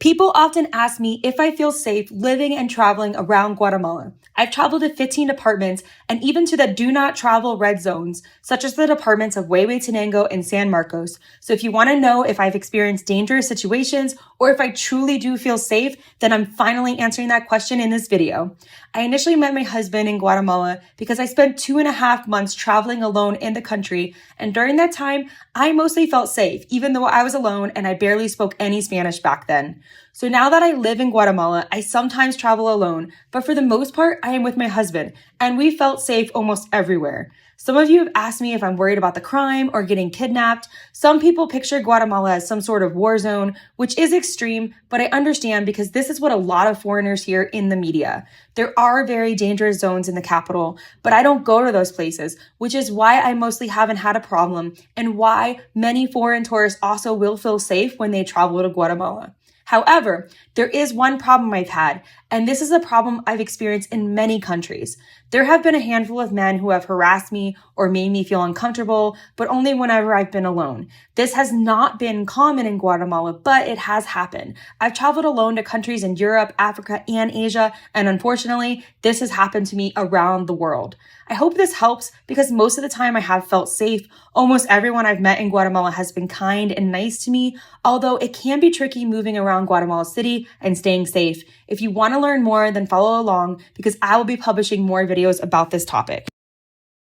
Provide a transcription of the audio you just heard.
People often ask me if I feel safe living and traveling around Guatemala. I've traveled to 15 departments and even to the do not travel red zones, such as the departments of Huehuetenango and San Marcos. So if you want to know if I've experienced dangerous situations or if I truly do feel safe, then I'm finally answering that question in this video. I initially met my husband in Guatemala because I spent 2.5 months traveling alone in the country, and during that time, I mostly felt safe, even though I was alone and I barely spoke any Spanish back then. So now that I live in Guatemala, I sometimes travel alone, but for the most part, I am with my husband, and we felt safe almost everywhere. Some of you have asked me if I'm worried about the crime or getting kidnapped. Some people picture Guatemala as some sort of war zone, which is extreme, but I understand because this is what a lot of foreigners hear in the media. There are very dangerous zones in the capital, but I don't go to those places, which is why I mostly haven't had a problem and why many foreign tourists also will feel safe when they travel to Guatemala. However, there is one problem I've had, and this is a problem I've experienced in many countries. There have been a handful of men who have harassed me or made me feel uncomfortable, but only whenever I've been alone. This has not been common in Guatemala, but it has happened. I've traveled alone to countries in Europe, Africa, and Asia, and unfortunately, this has happened to me around the world. I hope this helps because most of the time I have felt safe. Almost everyone I've met in Guatemala has been kind and nice to me, although it can be tricky moving around Guatemala City and staying safe. If you want to learn more, then follow along because I will be publishing more videos about this topic.